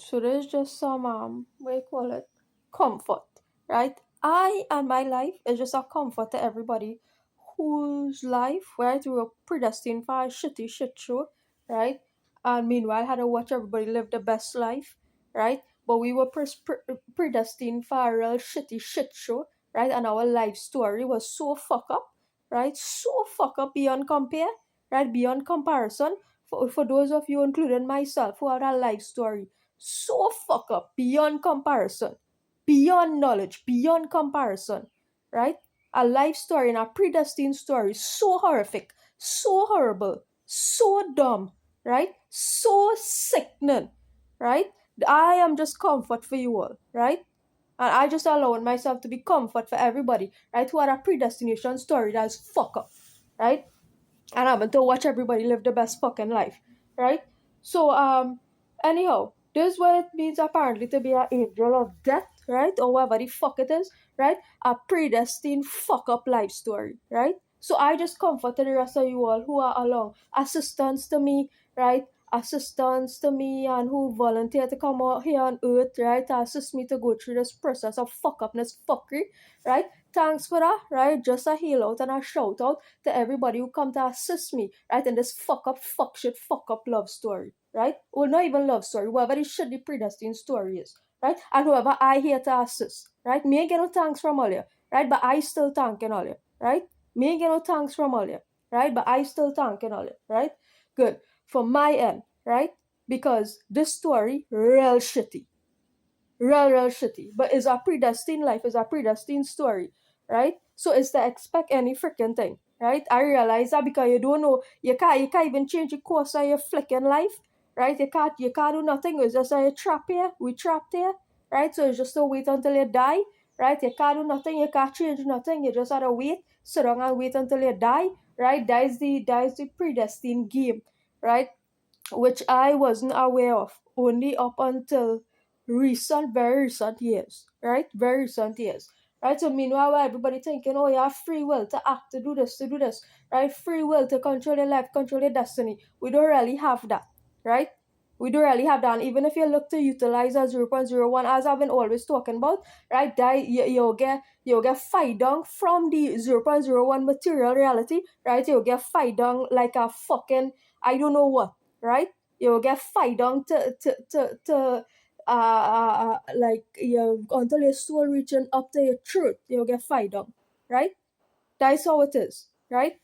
So there's just some what you call it, comfort, right? I and my life is just a comfort to everybody whose life, right, we were predestined for a shitty shit show, right? And meanwhile had to watch everybody live the best life, right? But we were predestined for a real shitty shit show, right? And our life story was so fuck up, right? So fuck up beyond compare, right? Beyond comparison. For those of you, including myself, who had a life story so fuck up beyond comparison, beyond knowledge, beyond comparison, right? A life story and a predestined story so horrific, so horrible, so dumb, right? So sickening, right? I am just comfort for you all, right? And I just allowed myself to be comfort for everybody, right? Who had a predestination story that's fuck up, right? And I'm to watch everybody live the best fucking life, right? So anyhow, this is what it means apparently to be an angel of death, right? Or whatever the fuck it is, right? A predestined fuck up life story, right? So I just comforted the rest of you all who are along, assistants to me, right? Assistants to me and who volunteer to come out here on earth, right? To assist me to go through this process of fuck upness fuckery, right? Thanks for that, right? Just a hail out and a shout out to everybody who come to assist me, right, in this fuck up, fuck shit, fuck up love story, right? Well, not even love story, whoever the shitty predestined story is, right? And whoever I here to assist, right? Me ain't get no thanks from all you, right? But I still thanking all you, right? Me ain't get no thanks from all you, right? But I still thanking all you, right? Good. From my end, right? Because this story, real shitty. Real shitty. But is a predestined life, is a predestined story, right? So it's to expect any freaking thing, right? I realize that because you don't know, you can't even change the course of your flicking life, right? You can't do nothing. It's just a trap here. We trapped here, right? So it's just to wait until you die, right? You can't do nothing. You can't change nothing. You just have to wait, sit down and wait until you die, right? That is the predestined game, right? Which I wasn't aware of only up until very recent years, right? Very recent years, right? So meanwhile, everybody thinking, oh, you have free will to act, to do this, right? Free will to control your life, control your destiny. We don't really have that, right? We don't really have that. And even if you look to utilize a 0.01, as I've been always talking about, right? That you'll get fight down from the 0.01 material reality, right? You'll get fight down like a fucking I don't know what, right? You'll get fight down like you until your soul reaching up to your truth, you'll get fight down, right? That's how it is, right?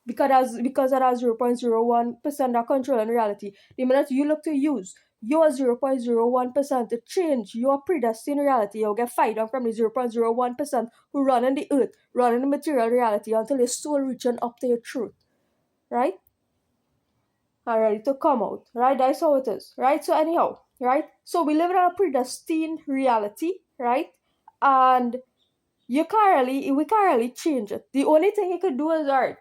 Because that has 0.01% of control in reality. The minute you look to use your 0.01% to change your predestined reality, you'll get fight down from the 0.01% who run in the earth, run in the material reality until your soul reaching up to your truth, right? Are ready to come out, right? That's how it is, right? So anyhow, right? So we live in a predestined reality, right? And we can't really change it. The only thing you could do is, alright,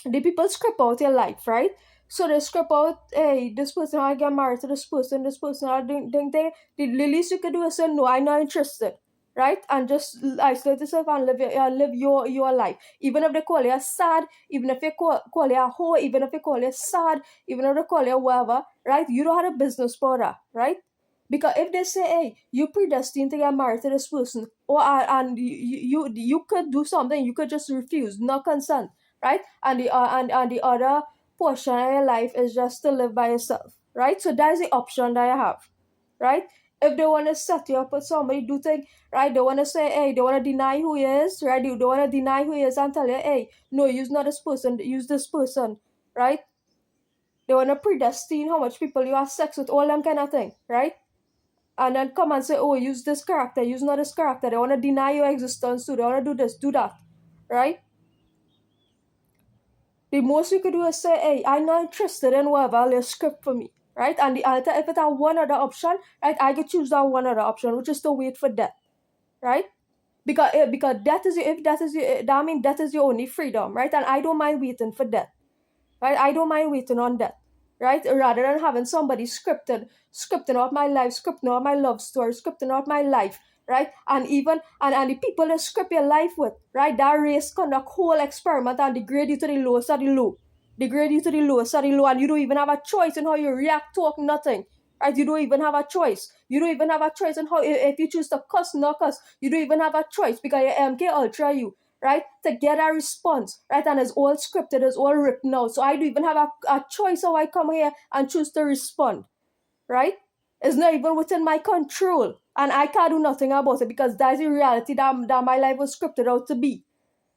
the people script out your life, right? So they script out, hey, this person I get married to this person I the least you could do is say, no, I'm not interested, right? And just isolate yourself and live your life. Even if they call you sad, even if they call you a hoe, even if they call you sad, even if they call you whatever, right? You don't have a business for that, right? Because if they say, hey, you're predestined to get married to this person, or and you could do something, you could just refuse, not consent, right? And the other portion of your life is just to live by yourself, right? So that's the option that you have, right? If they want to set you up with somebody, do think, right? They want to say, hey, they want to deny who he is, right? They want to deny who he is and tell you, hey, no, use not this person, use this person, right? They want to predestine how much people you have sex with, all them kind of thing, right? And then come and say, oh, use this character, use not this character. They want to deny your existence too. They want to do this, do that, right? The most you could do is say, hey, I'm not interested in whatever your script for me, right? And the other, if it have one other option, right, I could choose that one other option, which is to wait for death, right? Because death is if death is that means death is your only freedom, right? And I don't mind waiting for death, right? I don't mind waiting on death, right? Rather than having somebody scripting out my life, scripting out my love story, scripting out my life, right? And even and the people that script your life with, right? That race conduct whole experiment and degrade you to the lowest of the low. Degrade you to the lowest of the low, and you don't even have a choice in how you react, talk, nothing. right? You don't even have a choice. You don't even have a choice on how, if you choose to cuss, not cuss, you don't even have a choice because your MK Ultra you, right? To get a response, right? And it's all scripted, it's all written out. So I don't even have a choice how I come here and choose to respond, right? It's not even within my control. And I can't do nothing about it because that's the reality that my life was scripted out to be,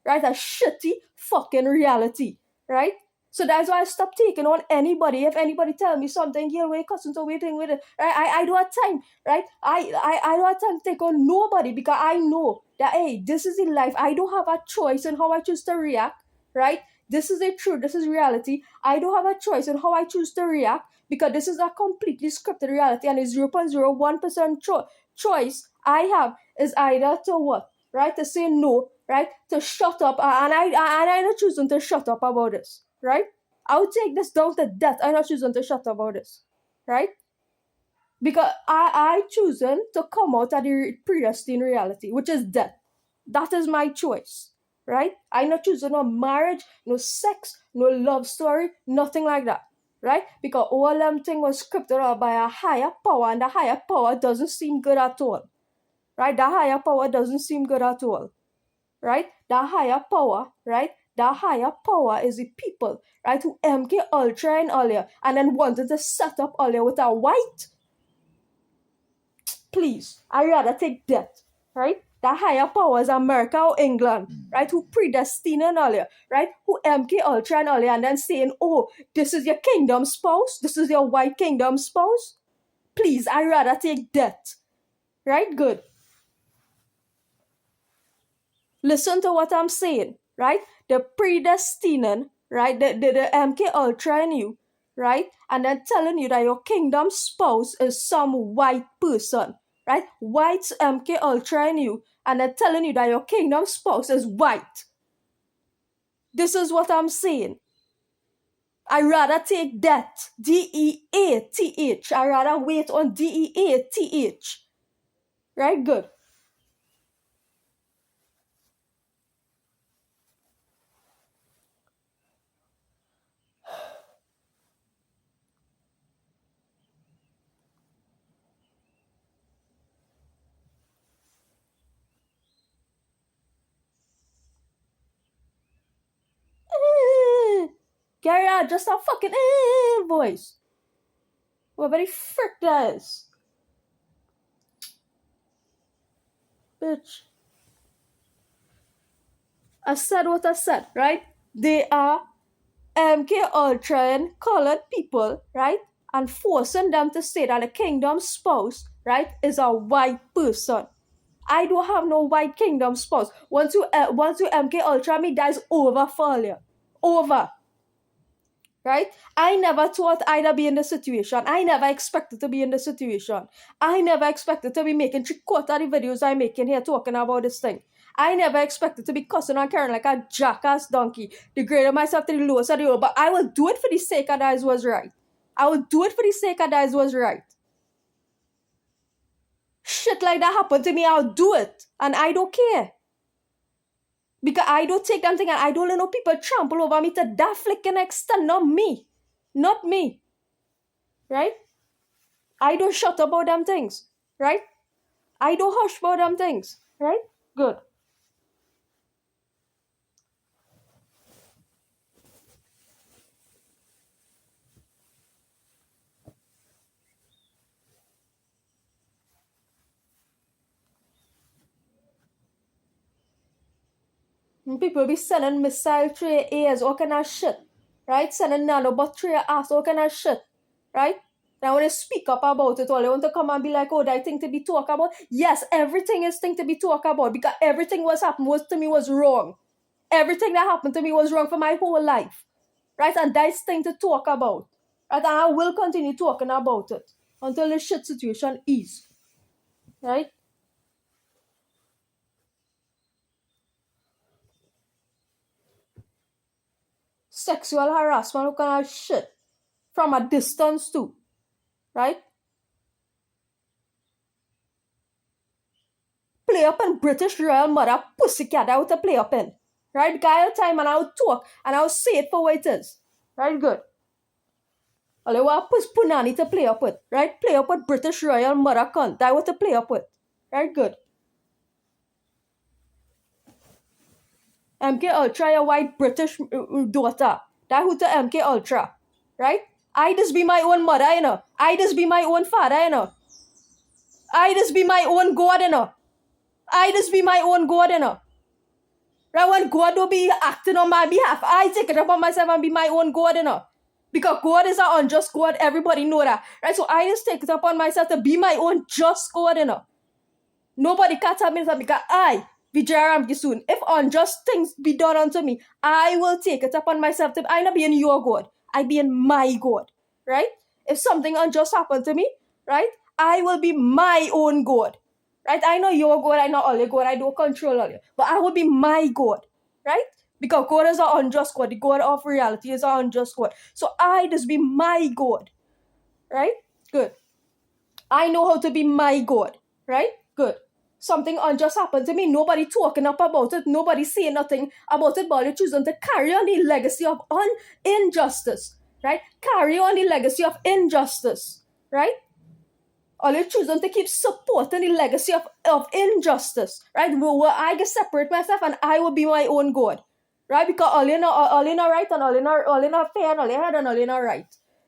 right? A shitty fucking reality, right? So that's why I stopped taking on anybody. If anybody tell me something, yeah, we're cussing to waiting with it, right? I don't have time, right? I don't have time to take on nobody because I know that, hey, this is in life. I don't have a choice in how I choose to react, right? This is the truth. This is reality. I don't have a choice in how I choose to react because this is a completely scripted reality and it's 0.01% choice I have is either to what? Right? To say no, right? To shut up. And I'm not choosing to shut up about this, right? I'll take this down to death. I'm not choosing to shut up about this, right? Because I choosing to come out of the predestined reality, which is death. That is my choice, right? I'm not choosing no marriage, no sex, no love story, nothing like that, right? Because all them thing was scripted out by a higher power, and the higher power doesn't seem good at all, right? The higher power doesn't seem good at all, right? The higher power, right? The higher power is the people, right? Who MK Ultra in earlier and then wanted to set up earlier with a white. Please, I rather take that, right? The higher powers, America or England, right? Who predestined earlier, right? Who MK Ultra earlier and then saying, oh, this is your kingdom spouse, this is your white kingdom spouse. Please, I rather take that, right? Good. Listen to what I'm saying, right? The predestining, right? The MK Ultra in you, right? And then telling you that your kingdom spouse is some white person, right? White's MK Ultra in you, and then telling you that your kingdom spouse is white. This is what I'm saying. I rather take that, DEATH. I rather wait on DEATH. Right? Good. Gary, just a fucking voice. Whatever the frick that is. Bitch. I said what I said, right? They are MK Ultra and colored people, right? And forcing them to say that a kingdom spouse, right, is a white person. I don't have no white kingdom spouse. Once you MK Ultra me, that's over for you. Over. Right? I never thought I'd be in this situation. I never expected to be in this situation. I never expected to be making 3/4 of the videos I'm making here talking about this thing. I never expected to be cussing and carrying like a jackass donkey, degrading myself to the lowest of the low. But I will do it for the sake of that was right. I will do it for the sake of that was right. Shit like that happened to me, I'll do it. And I don't care. Because I don't take them thing and I don't let no people trample over me to that flicking extent. Not me. Not me. Right? I don't shut up about them things. Right? I don't hush about them things. Right? Good. And people be sending missile through your ears, all kind of shit. Right? Sending nanobot through your ass, all kind of shit. Right? Now when they speak up about it all, they want to come and be like, oh, that thing to be talked about. Yes, everything is thing to be talked about because everything was happened was to me was wrong. Everything that happened to me was wrong for my whole life. Right? And that's thing to talk about. Right? And I will continue talking about it until the shit situation is. Right? Sexual harassment, what kind of shit? From a distance too. Right? Play up in British Royal Mother pussycat I want to play up in. Right? Guy time and I'll talk and I'll say it for what it is. Right? Good. All what punani to play up with, right? Play up with British Royal mother cunt. That what to play up with. Right, good. MK Ultra, your white British daughter. That who to MK Ultra. Right? I just be my own mother, you know. I just be my own father, you know. I just be my own God, you know. I just be my own God, you know. Right? When God will be acting on my behalf, I take it upon myself and be my own God, you know. Because God is an unjust God, everybody know that. Right? So I just take it upon myself to be my own just God, you know. Nobody can tell me that because I, Vijayaram Gisun, if unjust things be done unto me, I will take it upon myself to I not be in your God. I be in my God. Right? If something unjust happened to me, right? I will be my own God. Right? I know your God, I know all your God, I don't control all you. But I will be my God. Right? Because God is an unjust God. The God of reality is an unjust God. So I just be my God. Right? Good. I know how to be my God. Right? Good. Something unjust happened to me. Nobody talking up about it. Nobody saying nothing about it. But you're choosing to carry on the legacy of injustice. Right? Carry on the legacy of injustice. Right? Or you're choosing to keep supporting the legacy of injustice. Right? Where I get separate myself and I will be my own God. Right? Because all in right and all in fair and all in head and all in right.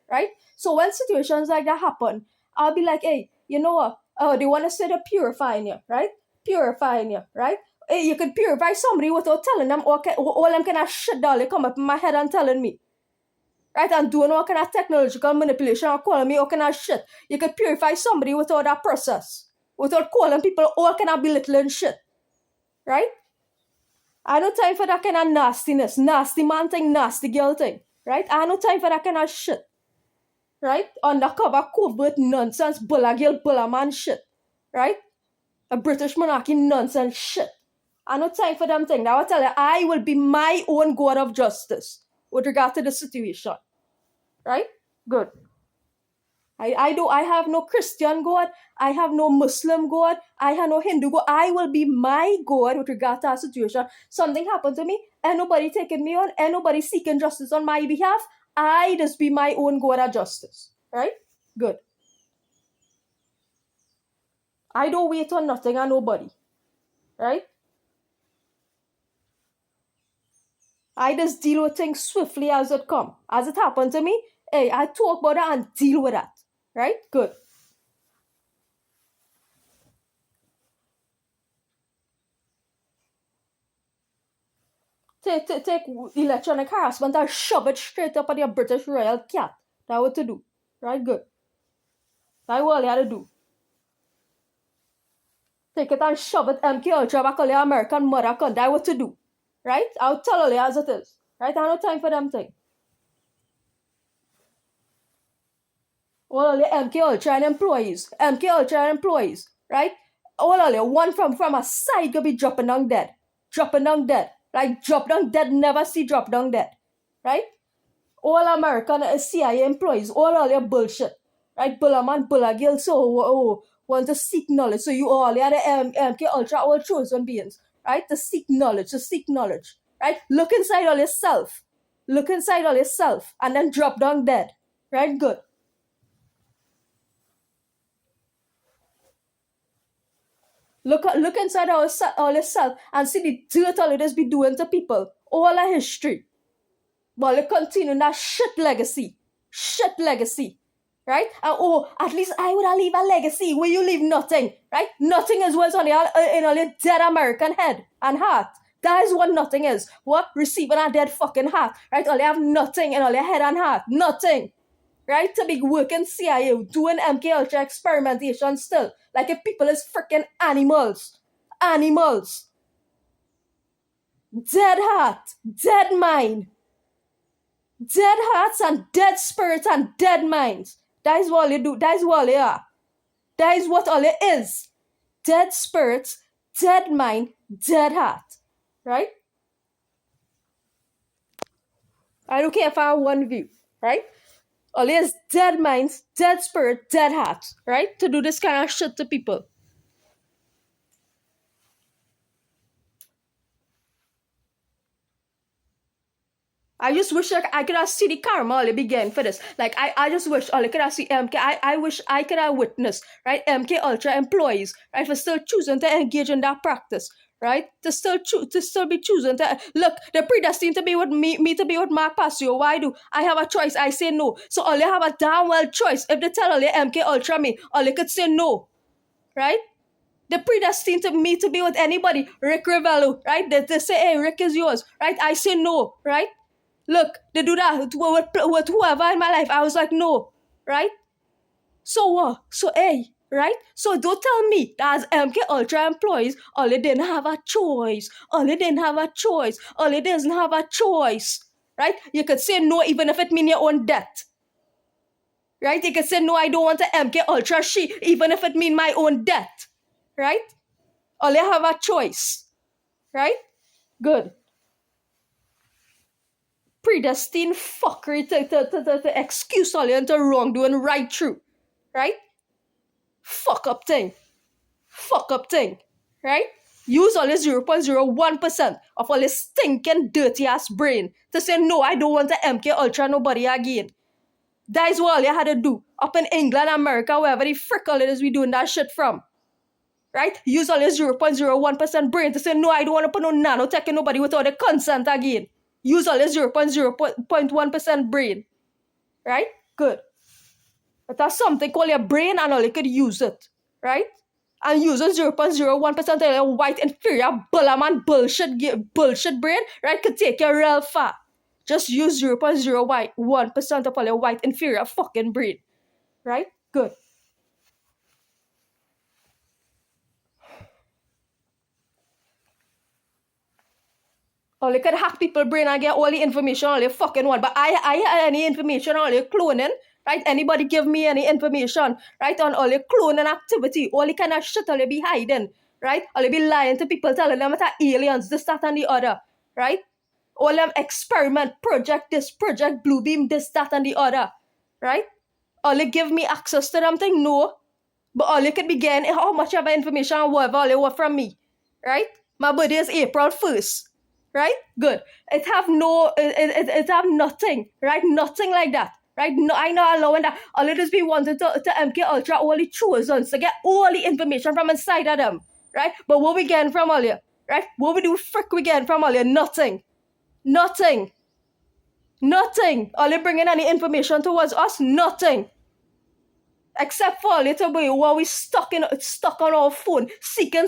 Right? So when situations like that happen, I'll be like, hey, you know what? Oh, they want to say they're purifying you, right? Purifying you, right? Hey, you could purify somebody without telling them all them kind of shit that they come up in my head and telling me. Right? And doing all kind of technological manipulation and calling me all kind of shit. You could purify somebody without that process. Without calling people all kind of belittling shit. Right? I no time for that kind of nastiness. Nasty man thing, nasty girl thing. Right? I no time for that kind of shit. Right? Undercover covert nonsense, bulla girl, bulla man shit. Right? A British monarchy nonsense shit. I no time for them thing. Now I tell you, I will be my own God of justice with regard to the situation. Right? Good. I have no Christian God. I have no Muslim God. I have no Hindu God. I will be my God with regard to our situation. Something happened to me, and nobody taking me on, and nobody seeking justice on my behalf. I just be my own God of justice. Right? Good. I don't wait on nothing and nobody. Right? I just deal with things swiftly as it come. As it happened to me, hey, I talk about it and deal with that. Right? Good. Take electronic harassment and shove it straight up at your British Royal cat. That's what to do. Right? Good. That's what you have to do. Take it and shove it MK Ultra back on your American mother cunt. That's what to do. Right? I'll tell you as it is. Right? I have no time for them thing. All of the MK Ultra and employees. MK Ultra and employees. Right? All of you, one from a side could be dropping down dead. Dropping down dead. Like drop down dead, never see drop down dead. Right? All American CIA employees, all your bullshit. Right? Bulla man, bulla girl, so want to seek knowledge. So you all are the MK Ultra, all chosen beings. Right? To seek knowledge, Right? Look inside all yourself. Look inside all yourself and then drop down dead. Right? Good. Look inside all yourself and see the dirt all it is be doing to people. All our history. But it continue that shit legacy. Shit legacy. Right? And at least I would have leave a legacy where you leave nothing. Right? Nothing is what's on in all your dead American head and heart. That is what nothing is. What? Receiving a dead fucking heart. Right? All you have nothing in all your head and heart. Nothing. Right? To be working CIA, doing MK Ultra experimentation still. Like if people is freaking animals. Animals. Dead heart. Dead mind. Dead hearts and dead spirits and dead minds. That is what they do. That is what they are. That is what all it is. Dead spirits, dead mind, dead heart. Right? I don't care if I have one view. Right? All it is dead minds, dead spirit, dead hearts. Right? To do this kind of shit to people. I just wish I could have seen the karma all begin for this. Like, I just wish all could have seen MK. I wish I could have witnessed, right? MK Ultra employees, right, for still choosing to engage in that practice, right? To still be choosing to look, they're predestined to be with me to be with Mark Passio. Why do I have a choice? I say no. So all have a damn well choice. If they tell all MK Ultra me, all could say no, right? They're predestined to me to be with anybody. Rick Rivello, right? They say, hey, Rick is yours, right? I say no, right? Look, they do that with whoever in my life. I was like, no, right? So what? So hey, right? So don't tell me that as MK Ultra employees, all they didn't have a choice. All they didn't have a choice. All they didn't have a choice, right? You could say no even if it means your own death. Right? You could say no, I don't want to MK Ultra she, even if it means my own death. Right? All they have a choice. Right? Good. Predestined fuckery to excuse all your wrongdoing right through. Right? Fuck up thing. Fuck up thing. Right? Use all this 0.01% of all this stinking dirty ass brain to say no, I don't want to MK Ultra nobody again. That is what all you had to do. Up in England, America, wherever the frick all it is we doing that shit from. Right? Use all this 0.01% brain to say no, I don't want to put no nanotech in nobody without the consent again. Use all this 0.01% brain. Right? Good. But that's something called your brain and all you could use it. Right? And using 0.01% of your white inferior bullaman bullshit brain, right, could take you real far. Just use 0.01% of all your white inferior fucking brain. Right? Good. Or you could hack people's brain and get all the information all you fucking want. But I had any information on all your cloning, right? Anybody give me any information, right, on all your cloning activity, all the kind of shit all you be hiding, right? All you be lying to people, telling them that aliens, this, that, and the other, right? All them experiment, project this, project Bluebeam, this, that, and the other, right? All you give me access to them thing, no. But all you could be getting how much of information and whatever all you want from me, right? My birthday is April 1st. Right? Good. It have no, it have nothing, right? Nothing like that, right? No, I not allowing that. All it is we wanted to MK Ultra all the chosen to get all the information from inside of them, right? But what we getting from all you, right? What we do frick we getting from all you? Nothing. Nothing. Nothing. All you bringing any information towards us? Nothing. Except for a little bit while we stuck on our phone, seeking,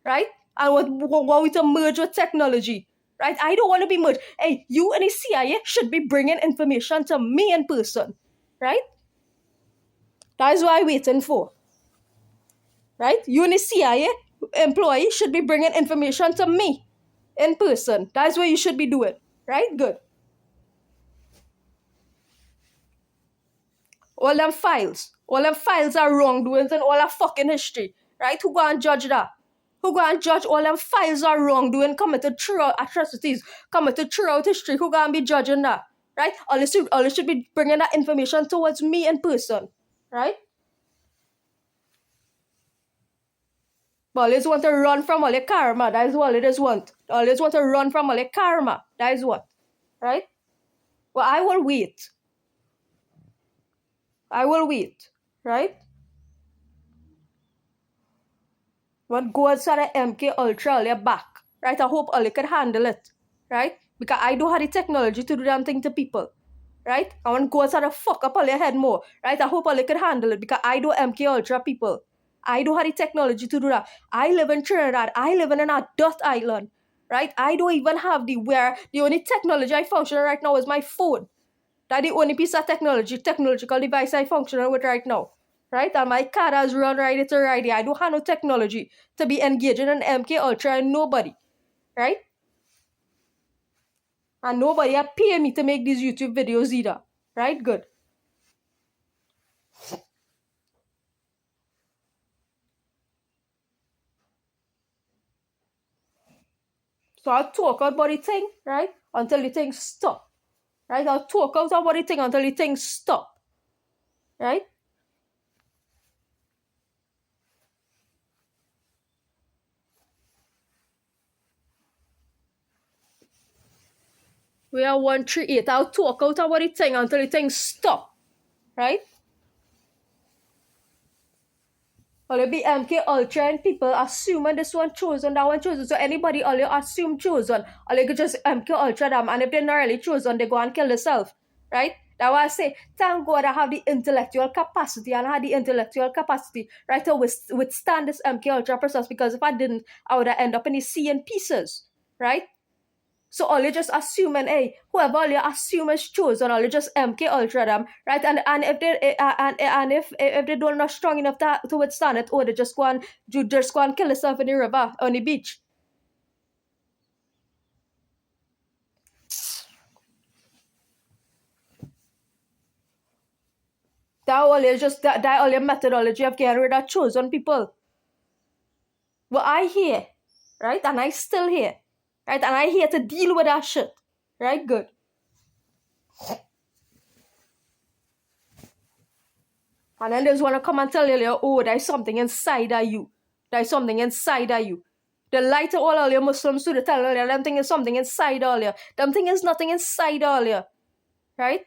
right? And what we to merge with technology, right? I don't want to be merged. Hey, you and the CIA should be bringing information to me in person, right? That is what I'm waiting for, right? You and the CIA employee should be bringing information to me in person. That is what you should be doing, right? Good. All them files are wrongdoings and all our fucking history, right? Who go and judge that? Who go and judge all them files are wrongdoing committed throughout atrocities, committed throughout history? Who go and be judging that? Right? All you should be bringing that information towards me in person, right? But always want to run from all your karma. That is what it is want. Always want to run from all your karma. That is what, right? Well, I will wait. I will wait, right? When goes at the MK Ultra all your back, right? I hope all you can handle it, right? Because I don't have the technology to do damn thing to people, right? I want goes at the fuck up all your head more, right? I hope all you can handle it because I do MK Ultra people. I don't have the technology to do that. I live in Trinidad. I live in a dot island, right? I don't even have the only technology I function right now is my phone. That's the only piece of technological device I function with right now. Right? And my car has run right, it's already. I don't have no technology to be engaging in MK Ultra and nobody. Right? And nobody are paying me to make these YouTube videos either. Right? Good. So I'll talk about the thing, right? Until the thing stop. Right? I'll talk out about the thing until the thing stop. Right? We are 138. I'll talk out about the thing until the thing stop. Right? Or it be MK Ultra and people assuming this one chosen, that one chosen. So anybody all you assume chosen, or you could just MK Ultra them, and if they're not really chosen, they go and kill themselves. Right? That's why I say, thank God I have the intellectual capacity and I had the intellectual capacity, right, to withstand this MK Ultra process, because if I didn't, I would have ended up in the sea in pieces. Right? So all you just assuming, hey, whoever all you assume is chosen, all you just MK Ultra them, right? And if they and if they don't not strong enough to withstand it, or they just go and kill themselves in the river, on the beach. That all is just that all your methodology of getting rid of chosen people. Well, I here, right? And I still here, right? And I here to deal with that shit. Right? Good. And then there's want to come and tell you, oh, there's something inside of you. There's something inside of you. The lie to all your Muslims to the tell you, them thing is something inside all you. Them thing is nothing inside all you. Right?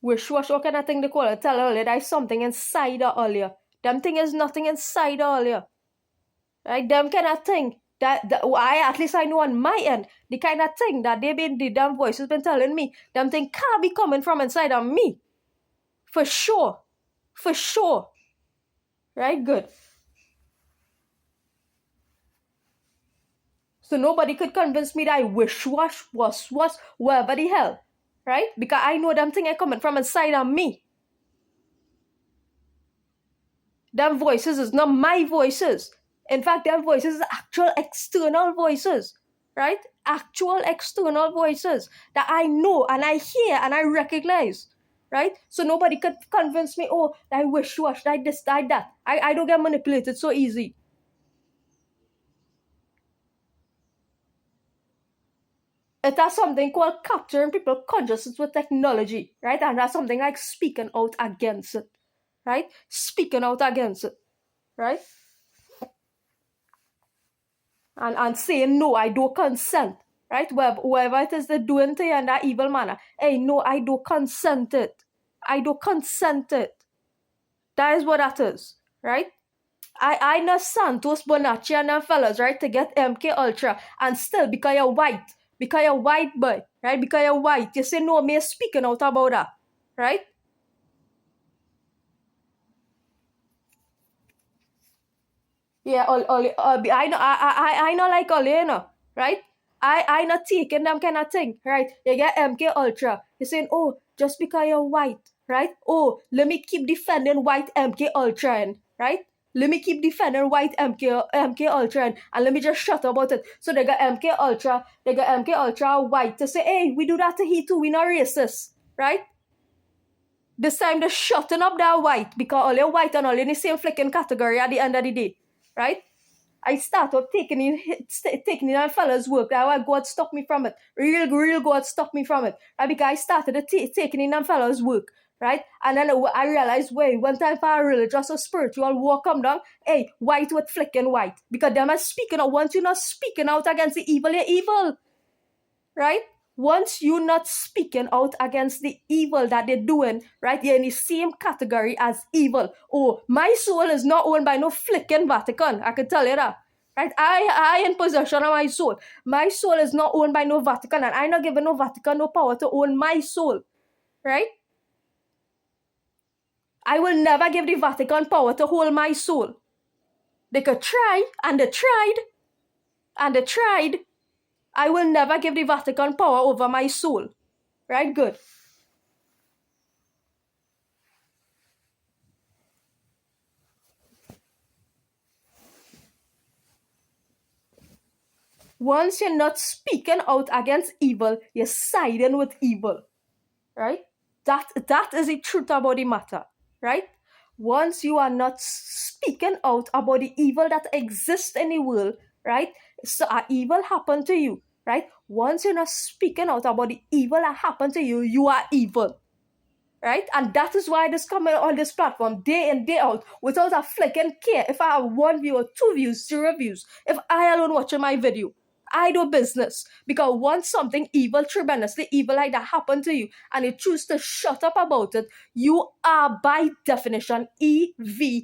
Wish wash, what kind of thing they call it? Tell all you, there's something inside all you. Them thing is nothing inside all you. Right? Them kind of thing. That at least I know on my end, the kind of thing that the damn voices been telling me, them thing can't be coming from inside of me. For sure. For sure. Right? Good. So nobody could convince me that I wish wash was wherever the hell. Right? Because I know them thing are coming from inside of me. Them voices is not my voices. In fact, them voices is actual external voices. Right? Actual external voices that I know and I hear and I recognize. Right? So nobody could convince me, oh, I wish wash, that this, that. I don't get manipulated so easy. It has something called capturing people's consciousness with technology, right? And that's something like speaking out against it, right? Speaking out against it, right? And saying, no, I don't consent, right? Whoever it is they're doing to you in that evil manner, hey, no, I don't consent it. I don't consent it. That is what that is, right? I know Santos Bonacci and them fellas, right, to get MK Ultra, and still, because you're white boy, right, because you're white, you say, no, me speaking out about that, right? Yeah, I know like all you know, right? I not taking them kind of thing, right? You get MK Ultra, you're saying, oh, just because you're white, right? Oh, let me keep defending white MK Ultra, right? Let me keep defending white MK Ultra, and let me just shut about it. So they got MK Ultra white to say, hey, we do that to he too, we not racist, right? This time they're shutting up that white because all your white and all in the same flicking category at the end of the day, right? I started taking in that fella's work. That's why God stopped me from it. Real God stopped me from it. Right? Because I started taking in that fella's work. Right? And then I realized, wait, one time for a religious or spiritual walk come down, hey, white with flicking white. Because them are speaking out. Once you're not speaking out against the evil, you're evil. Right? Once you're not speaking out against the evil that they're doing, right, you're in the same category as evil. Oh, my soul is not owned by no flicking Vatican. I can tell you that. Right? I in possession of my soul. My soul is not owned by no Vatican, and I'm not giving no Vatican no power to own my soul. Right? I will never give the Vatican power to hold my soul. They could try, and they tried, and they tried. I will never give the Vatican power over my soul. Right? Good. Once you're not speaking out against evil, you're siding with evil. Right? That is the truth about the matter. Right? Once you are not speaking out about the evil that exists in the world, right? So evil happened to you, right? Once you're not speaking out about the evil that happened to you, you are evil. right? And that is why this coming on this platform day in, day out, without a flicking care. If I have 1 view or 2 views, 0 views, if I alone watching my video, I do business. Because once something evil, tremendously evil like that happen to you, and you choose to shut up about it, you are by definition evil.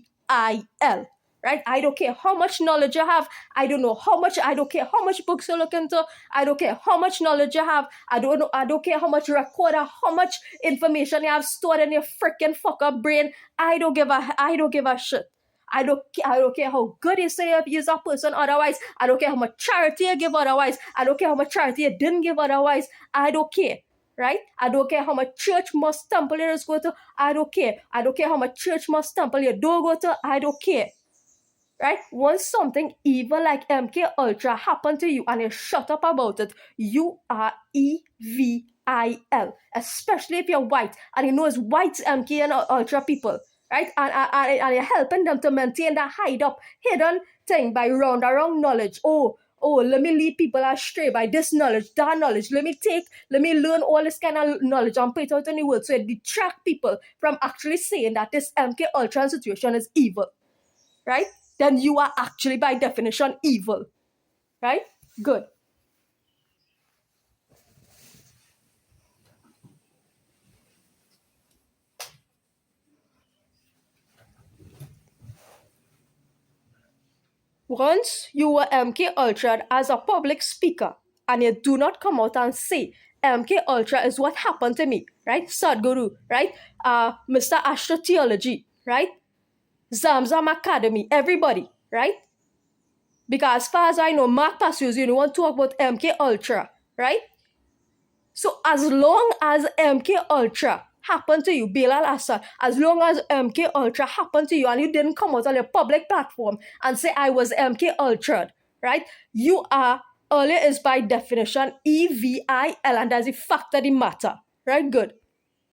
Right? I don't care how much knowledge you have. I don't care how much books you look into. I don't care how much knowledge you have. I don't care how much record or how much information you have stored in your freaking fuck up brain. I don't give a shit. I don't care how good you say you're a person otherwise. I don't care how much charity you give otherwise. I don't care how much charity you didn't give otherwise. I don't care. Right? I don't care how much church must temple you just go to. I don't care. I don't care how much church must temple you don't go to. I don't care. Right? Once something evil like MK Ultra happen to you and you shut up about it, you are evil. Especially if you're white, and you know it's white MK and Ultra people, right? And you're helping them to maintain that hidden thing by round around knowledge. Oh, let me lead people astray by this knowledge, that knowledge. Let me learn all this kind of knowledge and put it out in the world so it detract people from actually saying that this MK Ultra situation is evil, right? Then you are actually by definition evil, right? Good. Once you were MK Ultra as a public speaker and you do not come out and say MK Ultra is what happened to me, right? Sadhguru, right? Mr. Astro Theology, right? Zamzam Academy, everybody, right? Because as far as I know, Mark Passos, you don't want to talk about MK Ultra, right? So as long as MK Ultra happened to you, Bilal Assad, as long as MK Ultra happened to you and you didn't come out on a public platform and say I was MK Ultra, right? You are, earlier is by definition EVIL, and that's the fact of the matter, right? Good.